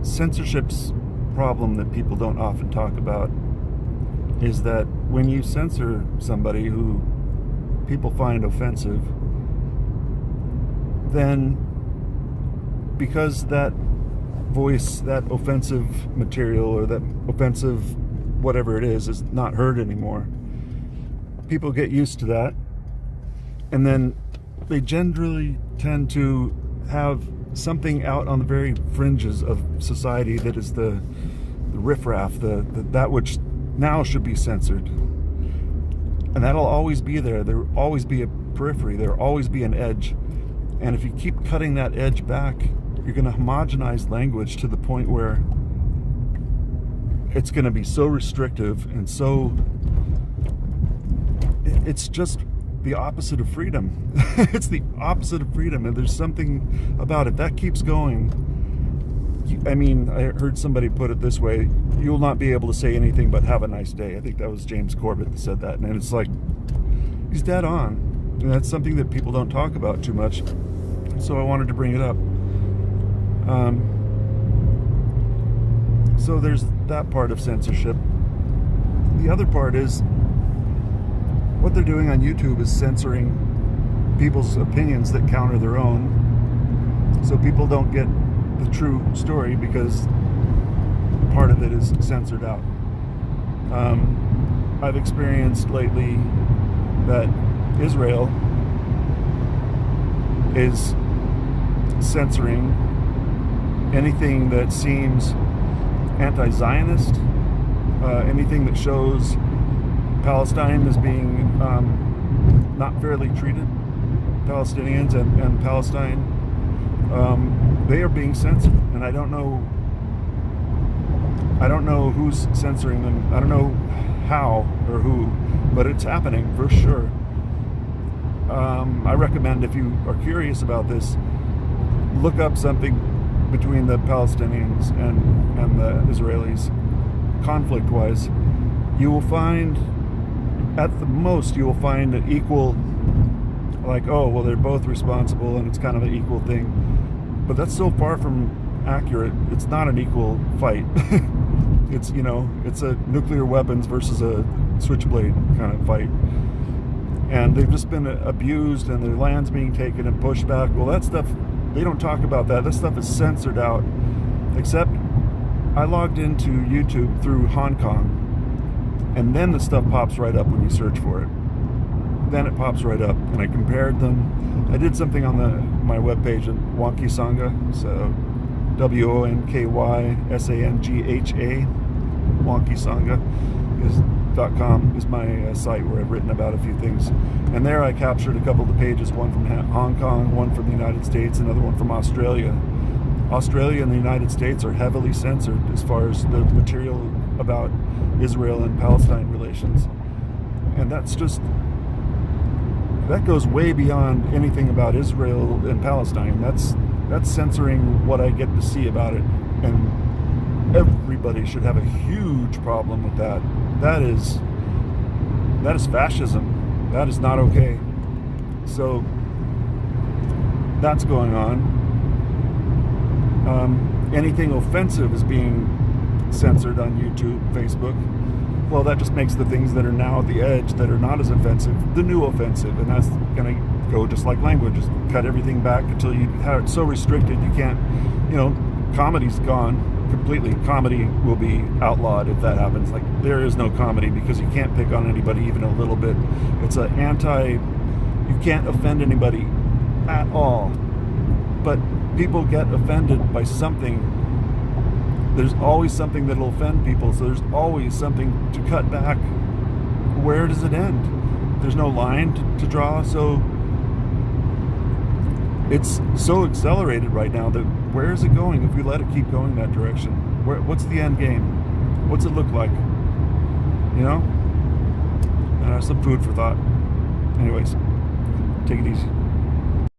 censorship's problem that people don't often talk about is that when you censor somebody who people find offensive, then because that voice, that offensive material or that offensive whatever it is not heard anymore, people get used to that, and then they generally tend to have something out on the very fringes of society that is the riffraff, that which now should be censored. And that'll always be there. There will always be a periphery. There will always be an edge. And if you keep cutting that edge back, you're going to homogenize language to the point where it's going to be so restrictive and so... It's just the opposite of freedom. It's the opposite of freedom, and there's something about it that keeps going. I mean, I heard somebody put it this way: you'll not be able to say anything but "have a nice day." I think that was James Corbett that said that, and it's like, he's dead on. And that's something that people don't talk about too much, so I wanted to bring it up. So there's that part of censorship. The other part is what they're doing on YouTube is censoring people's opinions that counter their own, so people don't get the true story because part of it is censored out. I've experienced lately that Israel is censoring anything that seems anti-Zionist, anything that shows Palestine as being not fairly treated, Palestinians and Palestine. They are being censored, and I don't know who's censoring them. I don't know how or who, but it's happening for sure. I recommend, if you are curious about this, look up something between the Palestinians and the Israelis, conflict-wise. You will find, at the most, you will find an equal, like, oh, well, they're both responsible and it's kind of an equal thing. But that's so far from accurate. It's not an equal fight. It's, it's a nuclear weapons versus a switchblade kind of fight. And they've just been abused, and their land's being taken and pushed back. Well, that stuff, they don't talk about that. That stuff is censored out. Except I logged into YouTube through Hong Kong, and then the stuff pops right up when you search for it. Then it pops right up, and I compared them. I did something on my webpage at Wonky Sangha, so WONKYSANGHA, Wonky Sangha .com is my site where I've written about a few things. And there I captured a couple of the pages, one from Hong Kong, one from the United States, another one from Australia. Australia and the United States are heavily censored as far as the material about Israel and Palestine relations. And that's just... that goes way beyond anything about Israel and Palestine. That's censoring what I get to see about it, and everybody should have a huge problem with that. That is fascism. That is not okay. So that's going on. Anything offensive is being censored on YouTube, Facebook. Well, that just makes the things that are now at the edge, that are not as offensive, the new offensive. And that's going to go just like language. Just cut everything back until you have it so restricted you can't, comedy's gone completely. Comedy will be outlawed if that happens. Like, there is no comedy because you can't pick on anybody even a little bit. It's you can't offend anybody at all. But people get offended by something. There's always something that'll offend people, so there's always something to cut back. Where does it end? There's no line to draw, so it's so accelerated right now that where is it going if we let it keep going that direction? What's the end game? What's it look like? Some food for thought. Anyways, take it easy.